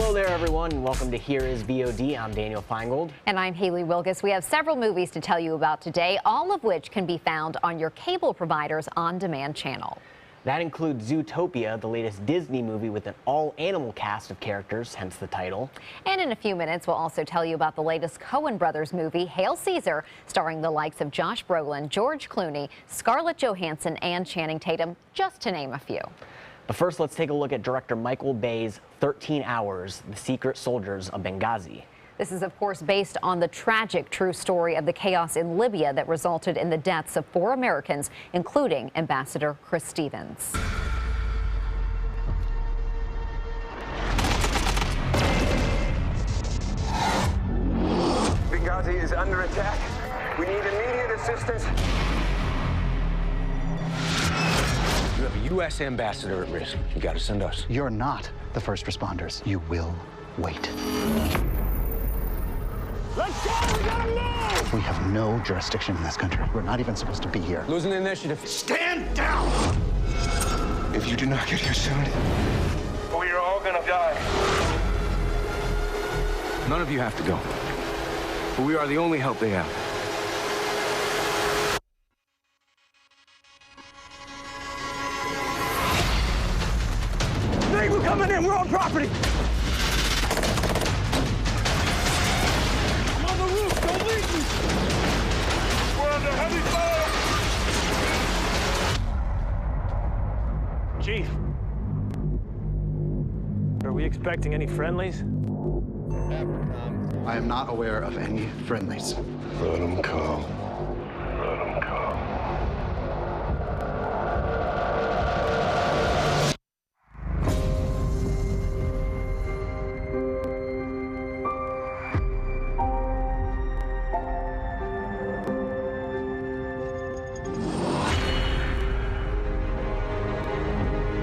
Hello there, everyone, and welcome to Here is VOD. I'm Daniel Feingold. And I'm Haley Wilgus. We have several movies to tell you about today, all of which can be found on your cable provider's on-demand channel. That includes Zootopia, the latest Disney movie with an all-animal cast of characters, hence the title. And in a few minutes, we'll also tell you about the latest Coen Brothers movie, Hail Caesar, starring the likes of Josh Brolin, George Clooney, Scarlett Johansson, and Channing Tatum, just to name a few. But first, let's take a look at director Michael Bay's 13 Hours, The Secret Soldiers of Benghazi. This is, of course, based on the tragic true story of the chaos in Libya that resulted in the deaths of 4 Americans, including Ambassador Chris Stevens. Benghazi is under attack. We need immediate assistance. You have a U.S. ambassador at risk. You gotta send us. You're not the first responders. You will wait. Let's go! We gotta move! We have no jurisdiction in this country. We're not even supposed to be here. Losing the initiative. Stand down! If you do not get here soon, We are all gonna die. none of you have to go. But we are the only help they have. Hey, we're coming in! We're on property! I'm on the roof! Don't leave me! We're under heavy fire! Chief. Are we expecting any friendlies? I am not aware of any friendlies. Let them come. Let them come.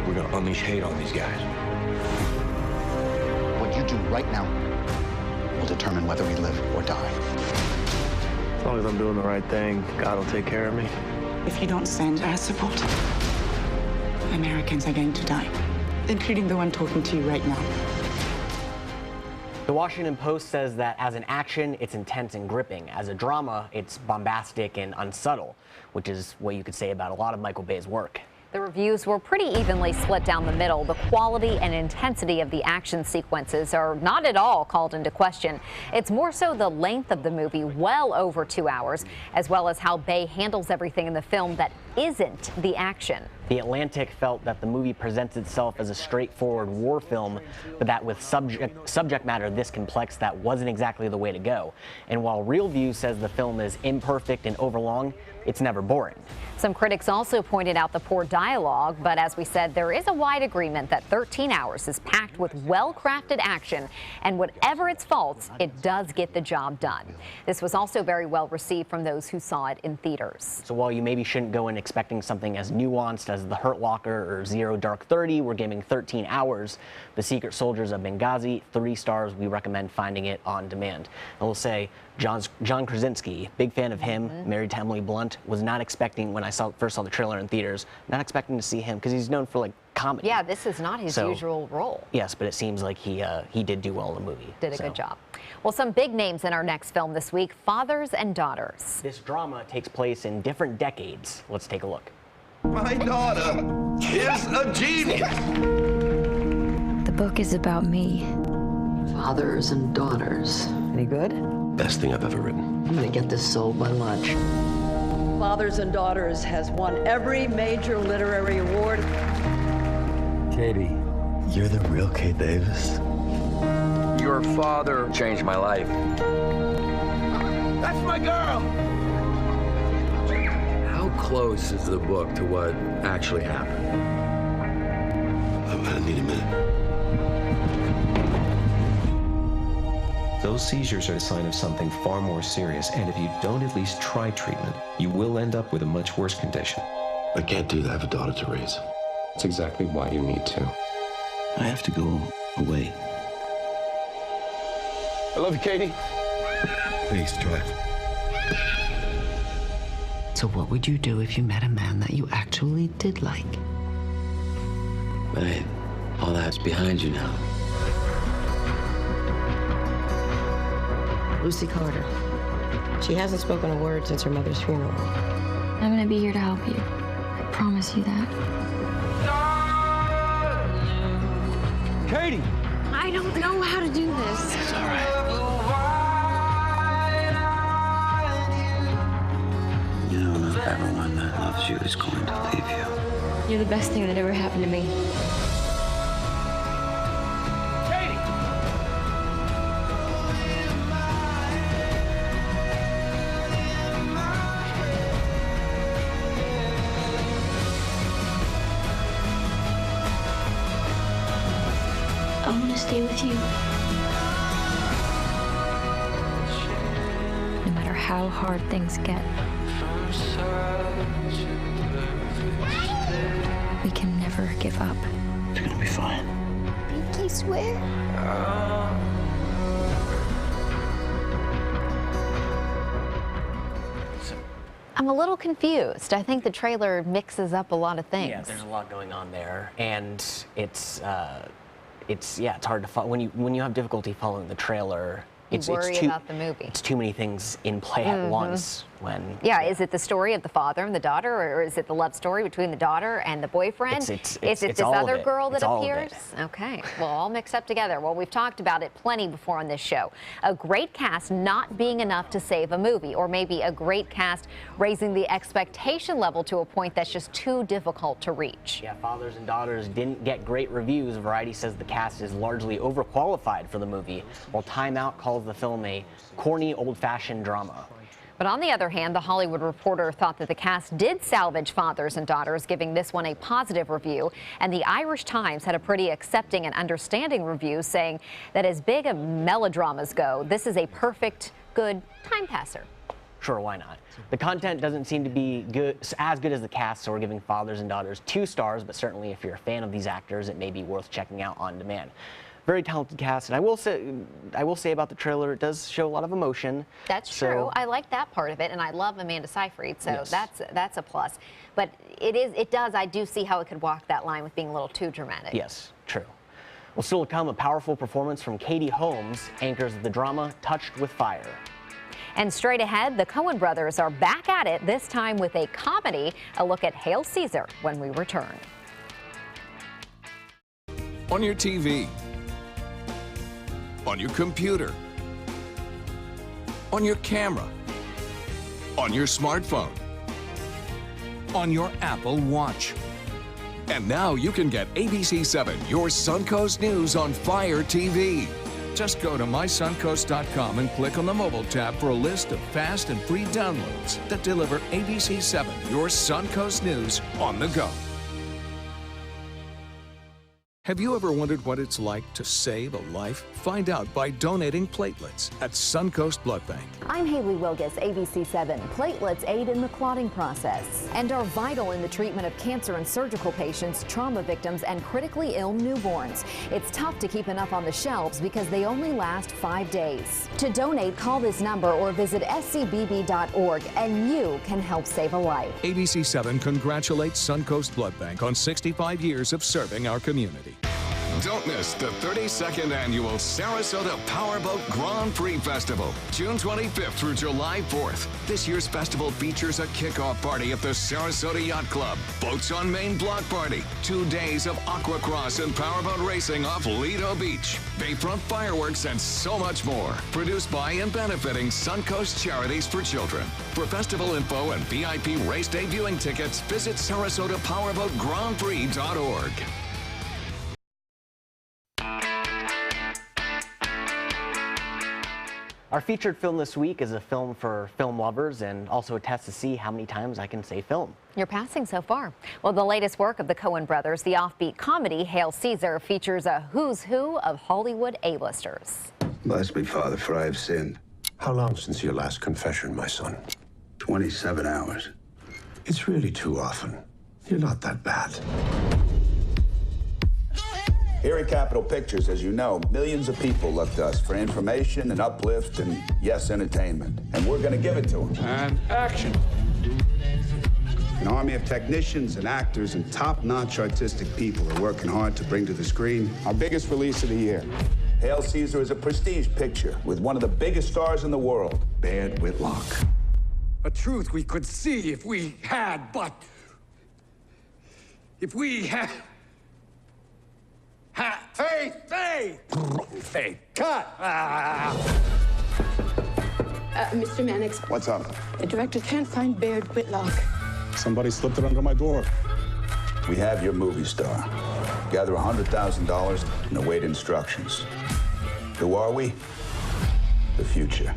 We're gonna unleash hate on these guys. What you do right now will determine whether we live or die. As long as I'm doing the right thing, God will take care of me. If you don't send our support, Americans are going to die, including the one talking to you right now. The Washington Post says that as an action, it's intense and gripping. As a drama, it's bombastic and unsubtle, which is what you could say about a lot of Michael Bay's work. The reviews were pretty evenly split down the middle. The quality and intensity of the action sequences are not at all called into question. It's more so the length of the movie, well over 2 hours, as well as how Bay handles everything in the film that isn't the action. The Atlantic felt that the movie presents itself as a straightforward war film, but that with subject matter this complex, that wasn't exactly the way to go. And while Real View says the film is imperfect and overlong, it's never boring. Some critics also pointed out the poor dialogue, but as we said, there is a wide agreement that 13 Hours is packed with well-crafted action, and whatever its faults, it does get the job done. This was also very well received from those who saw it in theaters. So while you maybe shouldn't go in expecting something as nuanced as The Hurt Locker or Zero Dark 30, we're giving 13 Hours, The Secret Soldiers of Benghazi, 3 stars. We recommend finding it on demand. And we'll say, John Krasinski, big fan of him, married to Emily Blunt, was not expecting, when I first saw the trailer in theaters, not expecting to see him, because he's known for like comedy. Yeah, this is not his usual role. Yes, but it seems like he did do well in the movie. Did a good job. Well, some big names in our next film this week, Fathers and Daughters. This drama takes place in different decades. Let's take a look. My daughter is a genius. The book is about me. Fathers and Daughters. Any good? Best thing I've ever written. I'm gonna get this sold by lunch. Fathers and Daughters has won every major literary award. Katie, you're the real Kate Davis. Your father changed my life. That's my girl. How close is the book to what actually happened? I need a minute. Those seizures are a sign of something far more serious, and if you don't at least try treatment, you will end up with a much worse condition. I can't do that. I have a daughter to raise. That's exactly why you need to. I have to go away. I love you, Katie. Please, try. So what would you do if you met a man that you actually did like? Babe, all that's behind you now. Lucy Carter. She hasn't spoken a word since her mother's funeral. I'm gonna be here to help you. I promise you that. Katie! I don't know how to do this. It's all right. You know, not everyone that loves you is going to leave you. You're the best thing that ever happened to me. I want to stay with you. No matter how hard things get. We can never give up. It's gonna be fine. I swear. I'm a little confused. I think the trailer mixes up a lot of things. Yeah, there's a lot going on there, and it's hard to follow when you have difficulty following the trailer. You worry about the movie. It's too many things in play at once. Is it the story of the father and the daughter, or is it the love story between the daughter and the boyfriend? Is it this other girl that appears? Okay, well, all mixed up together. Well, we've talked about it plenty before on this show. A great cast not being enough to save a movie, or maybe a great cast raising the expectation level to a point that's just too difficult to reach. Yeah, Fathers and Daughters didn't get great reviews. Variety says the cast is largely overqualified for the movie, while Time Out calls the film a corny, old-fashioned drama. But on the other hand, The Hollywood Reporter thought that the cast did salvage Fathers and Daughters, giving this one a positive review. And the Irish Times had a pretty accepting and understanding review, saying that as big as melodramas go, this is a perfect, good time passer. Sure, why not? The content doesn't seem to be as good as the cast, so we're giving Fathers and Daughters 2 stars, but certainly if you're a fan of these actors, it may be worth checking out on demand. Very talented cast, and I will say about the trailer, it does show a lot of emotion. That's true. I like that part of it, and I love Amanda Seyfried, so yes. that's a plus. But I do see how it could walk that line with being a little too dramatic. Yes, true. Well, still to come, a powerful performance from Katie Holmes, anchors the drama Touched with Fire. And straight ahead, the Coen brothers are back at it, this time with a comedy. A look at Hail Caesar when we return. On your TV, on your computer, on your camera, on your smartphone, on your Apple Watch. And now you can get ABC7, your Suncoast News on Fire TV. Just go to mysuncoast.com and click on the mobile tab for a list of fast and free downloads that deliver ABC7, your Suncoast News on the go. Have you ever wondered what it's like to save a life? Find out by donating platelets at Suncoast Blood Bank. I'm Haley Wilgus, ABC7. Platelets aid in the clotting process and are vital in the treatment of cancer and surgical patients, trauma victims, and critically ill newborns. It's tough to keep enough on the shelves because they only last 5 days. To donate, call this number or visit scbb.org and you can help save a life. ABC7 congratulates Suncoast Blood Bank on 65 years of serving our community. Don't miss the 32nd annual Sarasota Powerboat Grand Prix Festival, June 25th through July 4th. This year's festival features a kickoff party at the Sarasota Yacht Club, Boats on Main block party, 2 days of aquacross and powerboat racing off Lido Beach, bayfront fireworks, and so much more. Produced by and benefiting Suncoast Charities for Children. For festival info and VIP race day viewing tickets, visit SarasotaPowerboatGrandPrix.org. Our featured film this week is a film for film lovers and also a test to see how many times I can say film. You're passing so far. Well, the latest work of the Coen brothers, the offbeat comedy Hail Caesar, features a who's who of Hollywood A-listers. Bless me, Father, for I have sinned. How long since your last confession, my son? 27 hours. It's really too often. You're not that bad. Here at Capitol Pictures, as you know, millions of people look to us for information and uplift and, yes, entertainment. And we're going to give it to them. And action. An army of technicians and actors and top-notch artistic people are working hard to bring to the screen our biggest release of the year. Hail Caesar is a prestige picture with one of the biggest stars in the world, Baird Whitlock. A truth we could see if we had, but... If we had... Faith! Cut! Mr. Mannix, What's up? the director can't find Baird Whitlock. Somebody slipped it under my door. We have your movie star. Gather $100,000 and await instructions. Who are we? The future.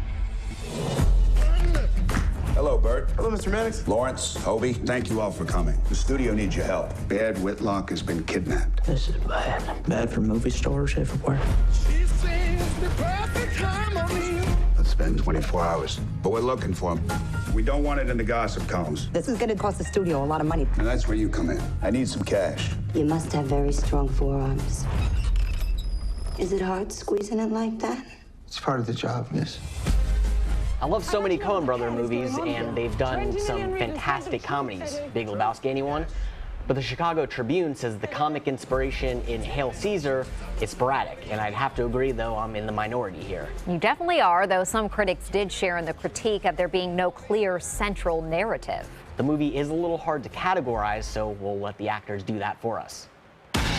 Hello, Bert. Hello, Mr. Mannix. Lawrence, Hobie, thank you all for coming. The studio needs your help. Baird Whitlock has been kidnapped. This is bad. Bad for movie stars everywhere. She sings the perfect harmony. Let's spend 24 hours. But we're looking for him. We don't want it in the gossip columns. This is going to cost the studio a lot of money. And that's where you come in. I need some cash. You must have very strong forearms. Is it hard squeezing it like that? It's part of the job, miss. I love so many Coen Brother movies, and they've done some fantastic comedies. Big Lebowski, anyone? But the Chicago Tribune says the comic inspiration in Hail Caesar is sporadic, and I'd have to agree, though I'm in the minority here. You definitely are, though some critics did share in the critique of there being no clear central narrative. The movie is a little hard to categorize, so we'll let the actors do that for us.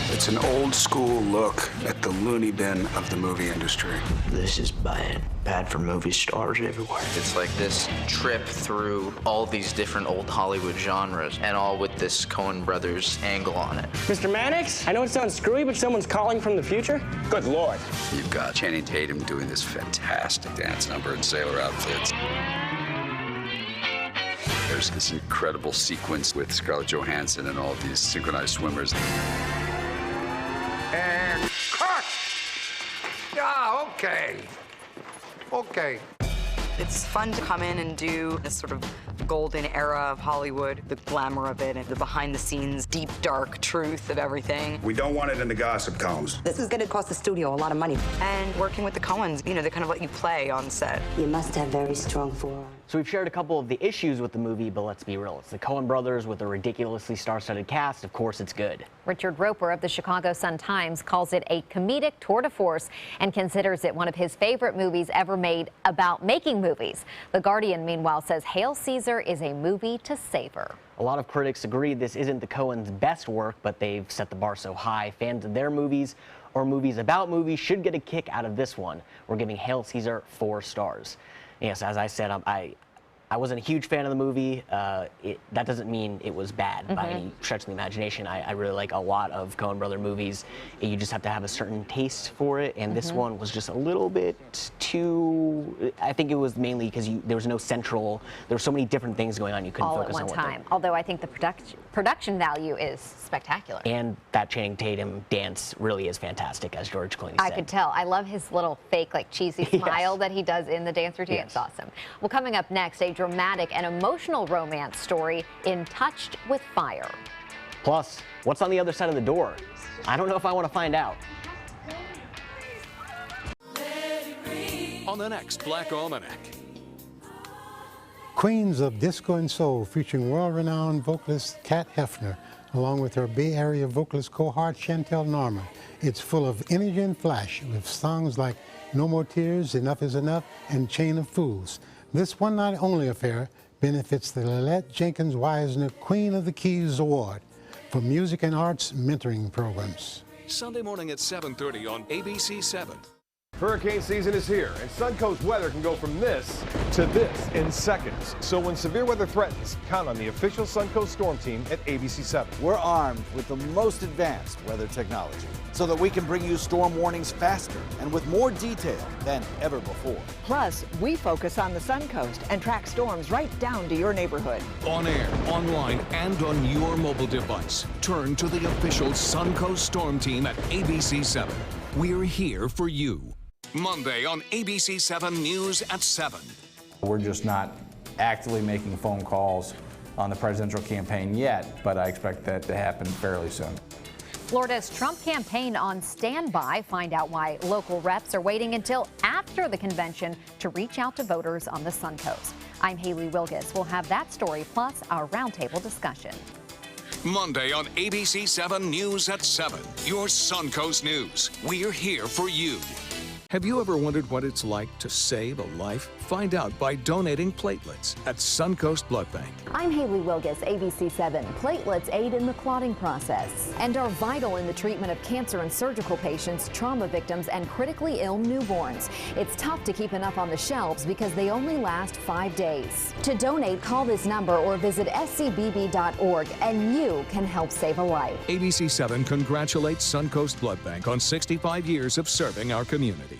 It's an old school look at the loony bin of the movie industry. This is bad. Bad for movie stars everywhere. It's like this trip through all these different old Hollywood genres, and all with this Coen Brothers angle on it. Mr. Mannix, I know it sounds screwy, but someone's calling from the future. Good Lord. You've got Channing Tatum doing this fantastic dance number in sailor outfits. There's this incredible sequence with Scarlett Johansson and all of these synchronized swimmers. And cut! Yeah, okay. Okay. It's fun to come in and do this sort of golden era of Hollywood, the glamour of it, and the behind-the-scenes, deep, dark truth of everything. We don't want it in the gossip columns. This is going to cost the studio a lot of money. And working with the Coens, you know, they kind of let you play on set. You must have very strong forearms. So we've shared a couple of the issues with the movie, but let's be real. It's the Coen Brothers with a ridiculously star-studded cast. Of course, it's good. Richard Roper of the Chicago Sun-Times calls it a comedic tour de force and considers it one of his favorite movies ever made about making movies. The Guardian, meanwhile, says Hail Caesar is a movie to savor. A lot of critics agree this isn't the Coens' best work, but they've set the bar so high. Fans of their movies or movies about movies should get a kick out of this one. We're giving Hail Caesar 4 stars. Yes, as I said, I wasn't a huge fan of the movie. That doesn't mean it was bad by any stretch of the imagination. I really like a lot of Coen Brother movies. You just have to have a certain taste for it, and this one was just a little bit too... I think it was mainly because there was no central... There were so many different things going on, you couldn't focus on all one at one time. Although I think the production value is spectacular. And that Channing Tatum dance really is fantastic, as George Clooney said. I could tell. I love his little fake, like, cheesy smile that he does in the dance routine. It's awesome. Well, coming up next, a dramatic and emotional romance story in Touched with Fire. Plus, what's on the other side of the door? I don't know if I want to find out. On the next Black Almanac. Queens of Disco and Soul, featuring world-renowned vocalist Kat Hefner, along with her Bay Area vocalist cohort Chantel Norman. It's full of energy and flash, with songs like No More Tears, Enough Is Enough, and Chain of Fools. This one-night-only affair benefits the Lilette Jenkins Wisner Queen of the Keys Award for Music and Arts Mentoring Programs. Sunday morning at 7:30 on ABC 7. Hurricane season is here, and Suncoast weather can go from this to this in seconds. So when severe weather threatens, count on the official Suncoast Storm Team at ABC 7. We're armed with the most advanced weather technology so that we can bring you storm warnings faster and with more detail than ever before. Plus, we focus on the Suncoast and track storms right down to your neighborhood. On air, online, and on your mobile device. Turn to the official Suncoast Storm Team at ABC 7. We're here for you. Monday on ABC 7 News at 7. We're just not actively making phone calls on the presidential campaign yet, but I expect that to happen fairly soon. Florida's Trump campaign on standby. Find out why local reps are waiting until after the convention to reach out to voters on the Suncoast. I'm Haley Wilgus. We'll have that story plus our roundtable discussion. Monday on ABC 7 News at 7. Your Suncoast News. We're here for you. Have you ever wondered what it's like to save a life? Find out by donating platelets at Suncoast Blood Bank. I'm Haley Wilgus, ABC7. Platelets aid in the clotting process and are vital in the treatment of cancer and surgical patients, trauma victims, and critically ill newborns. It's tough to keep enough on the shelves because they only last 5 days. To donate, call this number or visit scbb.org and you can help save a life. ABC7 congratulates Suncoast Blood Bank on 65 years of serving our community.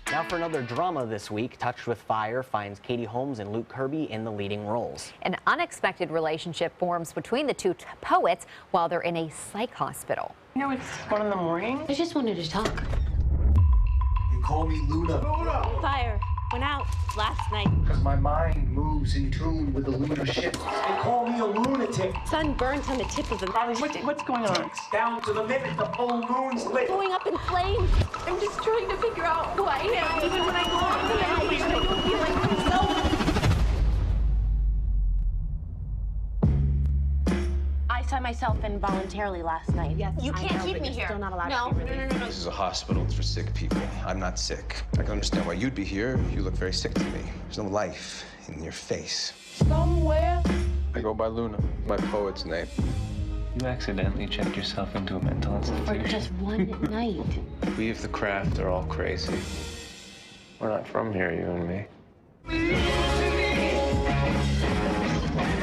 Now for another drama this week, Touched with Fire finds Katie Holmes and Luke Kirby in the leading roles. An unexpected relationship forms between the two poets while they're in a psych hospital. You know, it's 1 in the morning. I just wanted to talk. You call me Luna. Luna! Fire went out last night. Because my mind moves in tune with the lunar shift. They call me a lunatic. Sun burns on the tip of the... What's going on? Down to the minute the full moon's lit. Going up in flames. I'm just trying to figure out who I am. Even when I go on the night, I don't feel like myself. I saw myself involuntarily last night. Yes, you can't keep me here. Still not allowed to be released. No. This is a hospital. It's for sick people. I'm not sick. I can understand why you'd be here. You look very sick to me. There's no life in your face. Somewhere. I go by Luna, my poet's name. You accidentally checked yourself into a mental institution. For just one night. We of the craft are all crazy. We're not from here, you and me.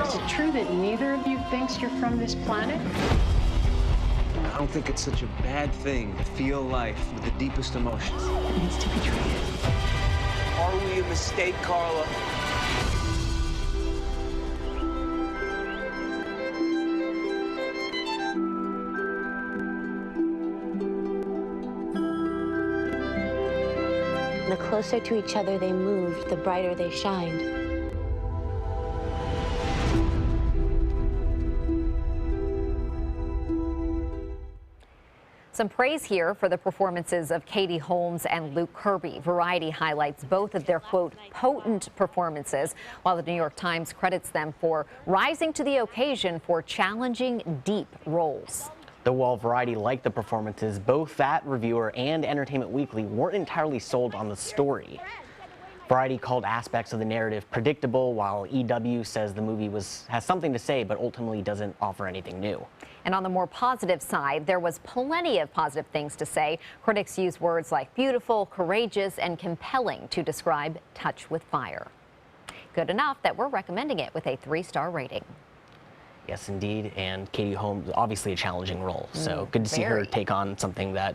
Is it true that neither of you thinks you're from this planet? I don't think it's such a bad thing to feel life with the deepest emotions. It needs to be treated. Are we a mistake, Carla? The closer to each other they moved, the brighter they shined. Some praise here for the performances of Katie Holmes and Luke Kirby. Variety highlights both of their, quote, potent performances, while the New York Times credits them for rising to the occasion for challenging, deep roles. Though while Variety liked the performances, both that reviewer and Entertainment Weekly weren't entirely sold on the story. Variety called aspects of the narrative predictable, while EW says the movie has something to say but ultimately doesn't offer anything new. And on the more positive side, there was plenty of positive things to say. Critics use words like beautiful, courageous, and compelling to describe Touched with Fire. Good enough that we're recommending it with a 3-star rating. Yes, indeed. And Katie Holmes, obviously a challenging role. So good to see her take on something that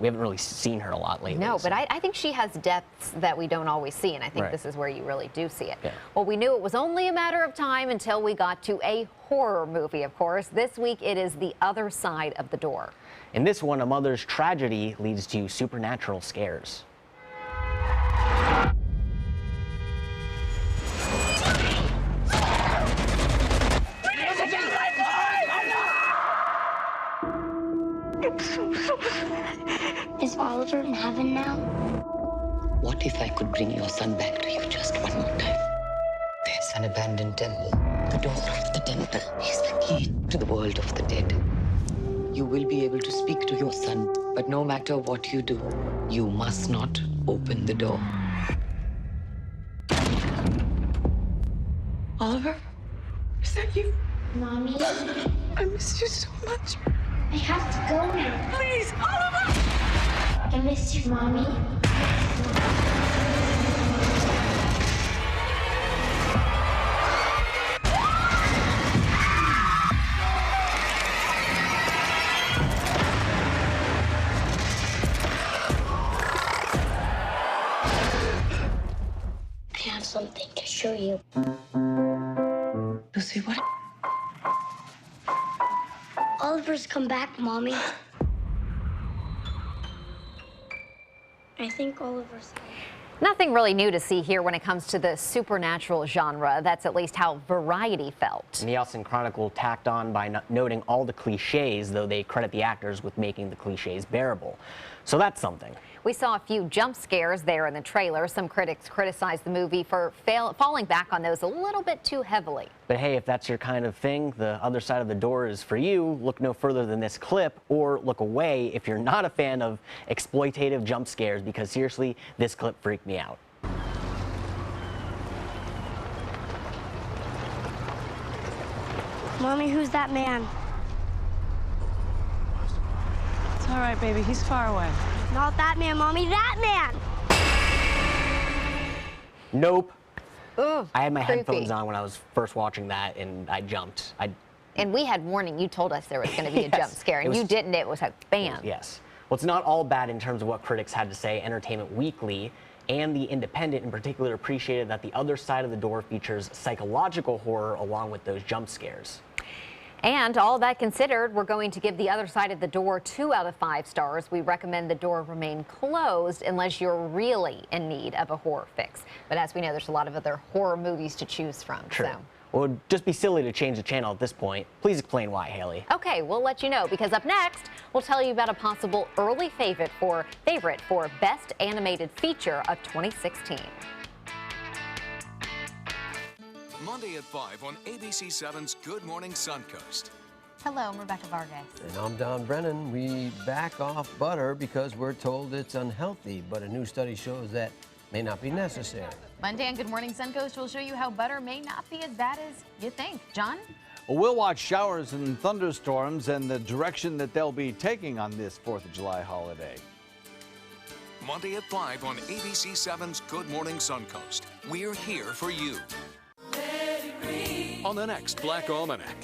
we haven't really seen her a lot lately. No, but I think she has depths that we don't always see, and I think this is where you really do see it. Yeah. Well, we knew it was only a matter of time until we got to a horror movie, of course. This week it is The Other Side of the Door. In this one, a mother's tragedy leads to supernatural scares. Is Oliver in heaven now? What if I could bring your son back to you just one more time? There's an abandoned temple. The door of the temple is the key to the world of the dead. You will be able to speak to your son, but no matter what you do, you must not open the door. Oliver? Is that you? Mommy? I miss you so much. I have to go now. Please, Oliver! I miss you, Mommy. I have something to show you. Lucy, what? Oliver's come back, Mommy. I think Oliver's... Nothing really new to see here when it comes to the supernatural genre. That's at least how Variety felt. And the Austin Chronicle tacked on by noting all the cliches, though they credit the actors with making the cliches bearable. So that's something. We saw a few jump scares there in the trailer. Some critics criticized the movie for falling back on those a little bit too heavily. But hey, if that's your kind of thing, the other side of the door is for you. Look no further than this clip, or look away if you're not a fan of exploitative jump scares, because seriously, this clip freaked me out. Mommy, who's that man? It's all right, baby. He's far away. Not that man, Mommy. That man! Nope. Ooh, I had my creepy. headphones on when I was first watching that, and I jumped. And we had warning. You told us there was going to be a jump scare, and you didn't. It was like, bam. Yes. Well, it's not all bad in terms of what critics had to say. Entertainment Weekly and The Independent in particular appreciated that the other side of the door features psychological horror along with those jump scares. And all that considered, we're going to give The Other Side of the Door 2 out of 5 stars. We recommend the door remain closed unless you're really in need of a horror fix. But as we know, there's a lot of other horror movies to choose from. True. So. Well, it would just be silly to change the channel at this point. Please explain why, Haley. Okay, we'll let you know, because up next, we'll tell you about a possible early favorite for Best Animated Feature of 2016. Monday at 5 on ABC7's Good Morning Suncoast. Hello, I'm Rebecca Vargas. And I'm Don Brennan. We back off butter because we're told it's unhealthy, but a new study shows that may not be necessary. Monday on Good Morning Suncoast, we'll show you how butter may not be as bad as you think. John? Well, we'll watch showers and thunderstorms and the direction that they'll be taking on this 4th of July holiday. Monday at 5 on ABC7's Good Morning Suncoast. We're here for you. On the next Black Almanac.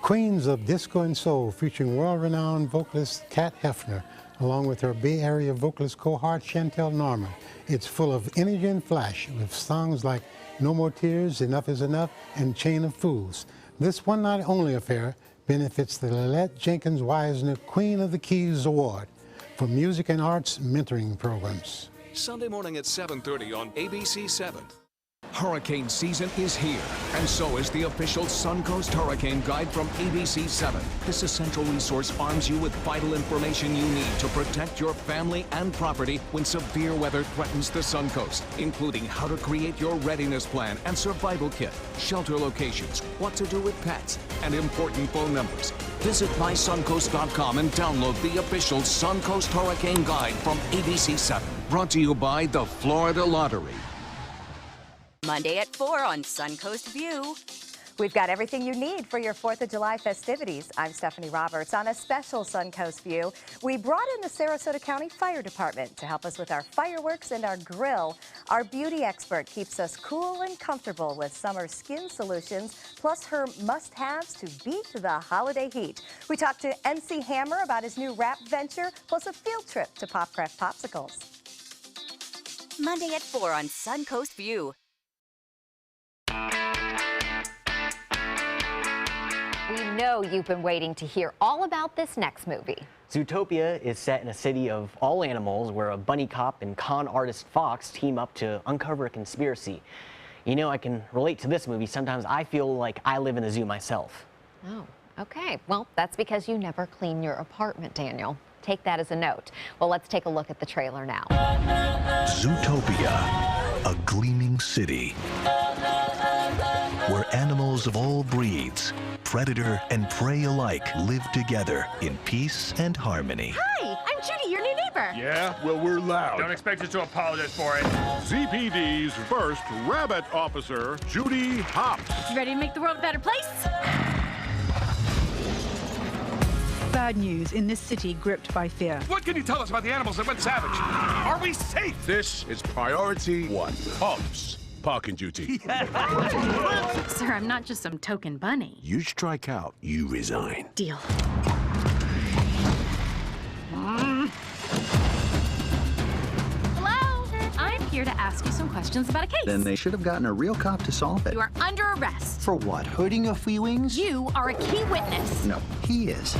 Queens of Disco and Soul, featuring world-renowned vocalist Kat Hefner, along with her Bay Area vocalist cohort Chantel Norman. It's full of energy and flash, with songs like No More Tears, Enough Is Enough, and Chain of Fools. This one-night-only affair benefits the Lillette Jenkins Wisner Queen of the Keys Award for Music and Arts Mentoring Programs. Sunday morning at 7:30 on ABC7. Hurricane season is here, and so is the official Suncoast Hurricane Guide from ABC7. This essential resource arms you with vital information you need to protect your family and property when severe weather threatens the Suncoast, including how to create your readiness plan and survival kit, shelter locations, what to do with pets, and important phone numbers. Visit mysuncoast.com and download the official Suncoast Hurricane Guide from ABC7. Brought to you by the Florida Lottery. Monday at 4 on Suncoast View. We've got everything you need for your 4th of July festivities. I'm Stephanie Roberts. On a special Suncoast View, we brought in the Sarasota County Fire Department to help us with our fireworks and our grill. Our beauty expert keeps us cool and comfortable with summer skin solutions, plus her must-haves to beat the holiday heat. We talked to MC Hammer about his new rap venture, plus a field trip to Popcraft Popsicles. Monday at 4 on Suncoast View. We know you've been waiting to hear all about this next movie. Zootopia is set in a city of all animals where a bunny cop and con artist Fox team up to uncover a conspiracy. You know, I can relate to this movie. Sometimes I feel like I live in a zoo myself. Oh, okay. Well, that's because you never clean your apartment, Daniel. Take that as a note. Well, let's take a look at the trailer now. Zootopia, a gleaming city where animals of all breeds, predator and prey alike, live together in peace and harmony. Hi, I'm Judy, your new neighbor. Yeah? Well, we're loud. Don't expect us to apologize for it. ZPD's first rabbit officer, Judy Hopps. You ready to make the world a better place? Bad news in this city gripped by fear. What can you tell us about the animals that went savage? Are we safe? This is priority 1. Hopps. Parking duty. Sir, I'm not just some token bunny. You strike out, you resign. Deal. Hello? I'm here to ask you some questions about a case. Then they should have gotten a real cop to solve it. You are under arrest. For what? Hurting a few wings? You are a key witness. No, he is.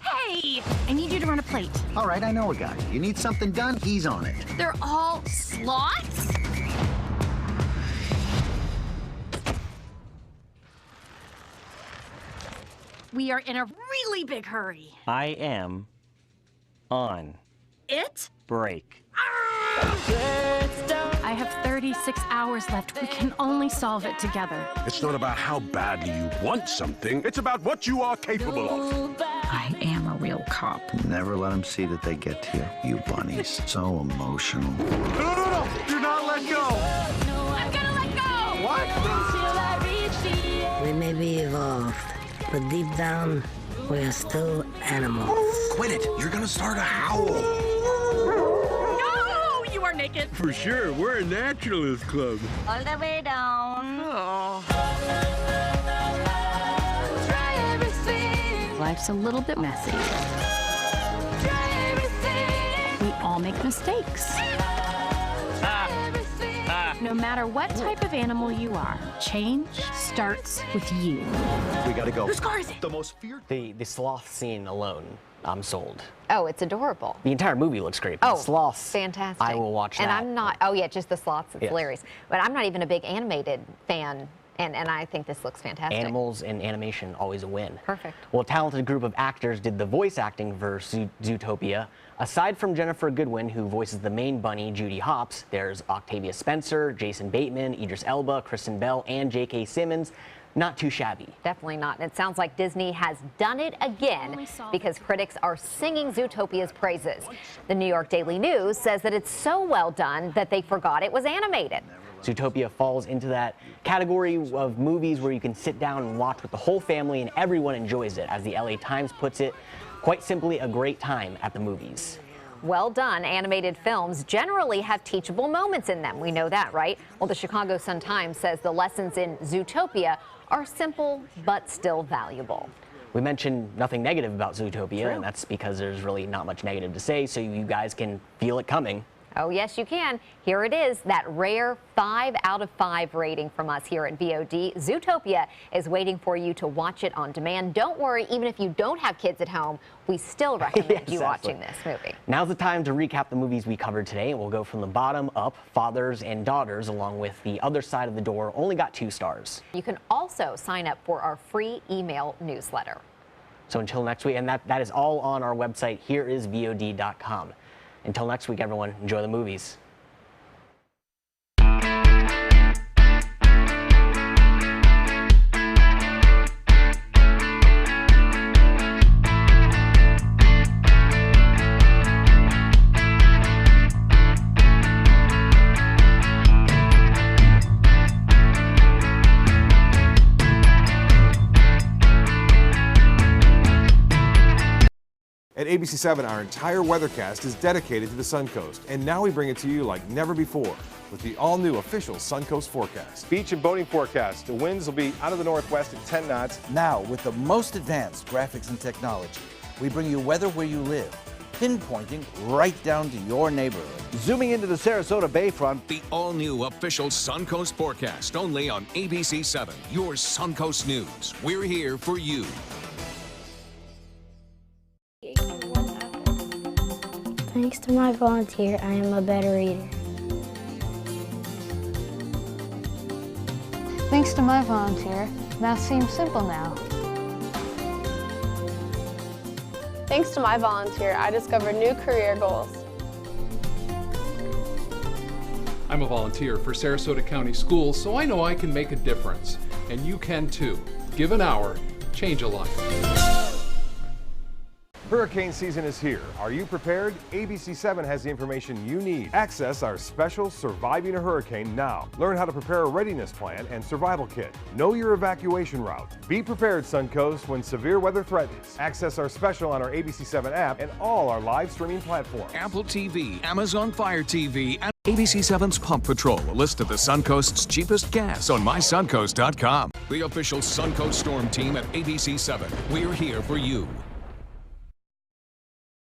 Hey, I need you to run a plate. All right, I know a guy. You need something done, he's on it. They're all sloths? We are in a really big hurry. I am on It? break. Arrgh! I have 36 hours left. We can only solve it together. It's not about how badly you want something. It's about what you are capable of. I am a real cop. Never let them see that they get to you, you bunnies. So emotional. No! Do not let go! I'm gonna let go! What? We may be evolved, but deep down, we are still animals. Quit it! You're gonna start a howl. No! You are naked. For sure, we're a naturalist club. All the way down. Life's a little bit messy. We all make mistakes. No matter what type of animal you are, change starts with you. We gotta go. Whose car is it? The most feared. The sloth scene alone, I'm sold. Oh, it's adorable. The entire movie looks great. But Oh, the sloths, fantastic. I will watch that. And I'm not, oh yeah, just the sloths, it's Yes. hilarious. But I'm not even a big animated fan, and I think this looks fantastic. Animals and animation, always a win. Perfect. Well, a talented group of actors did the voice acting for Zootopia. Aside from Jennifer Goodwin, who voices the main bunny, Judy Hopps, there's Octavia Spencer, Jason Bateman, Idris Elba, Kristen Bell, and J.K. Simmons. Not too shabby. Definitely not. And it sounds like Disney has done it again because critics are singing Zootopia's praises. The New York Daily News says that it's so well done that they forgot it was animated. Zootopia falls into that category of movies where you can sit down and watch with the whole family and everyone enjoys it. As the LA Times puts it, quite simply a great time at the movies. Well done animated films generally have teachable moments in them. We know that, right? Well, the Chicago Sun-Times says the lessons in Zootopia are simple but still valuable. We mentioned nothing negative about Zootopia, True. and that's because there's really not much negative to say, so you guys can feel it coming. Oh, yes, you can. Here it is, that rare 5 out of 5 rating from us here at VOD. Zootopia is waiting for you to watch it on demand. Don't worry, even if you don't have kids at home, we still recommend you watching this movie. Now's the time to recap the movies we covered today, and we'll go from the bottom up. Fathers and Daughters, along with The Other Side of the Door, only got 2 stars. You can also sign up for our free email newsletter. So until next week, and that is all on our website, hereisvod.com. Until next week, everyone, enjoy the movies. At ABC7, our entire weathercast is dedicated to the Suncoast, and now we bring it to you like never before with the all-new official Suncoast forecast. Beach and boating forecast. The winds will be out of the northwest at 10 knots. Now, with the most advanced graphics and technology, we bring you weather where you live, pinpointing right down to your neighborhood. Zooming into the Sarasota Bayfront, The all-new official Suncoast forecast, only on ABC7, your Suncoast News. We're here for you. Thanks to my volunteer, I am a better reader. Thanks to my volunteer, math seems simple now. Thanks to my volunteer, I discovered new career goals. I'm a volunteer for Sarasota County Schools, so I know I can make a difference. And you can too. Give an hour, change a life. Hurricane season is here. Are you prepared? ABC7 has the information you need. Access our special Surviving a Hurricane now. Learn how to prepare a readiness plan and survival kit. Know your evacuation route. Be prepared, Suncoast, when severe weather threatens. Access our special on our ABC7 app and all our live streaming platforms. Apple TV, Amazon Fire TV, and ABC7's Pump Patrol, a list of the Suncoast's cheapest gas on mysuncoast.com. The official Suncoast Storm team at ABC7. We're here for you.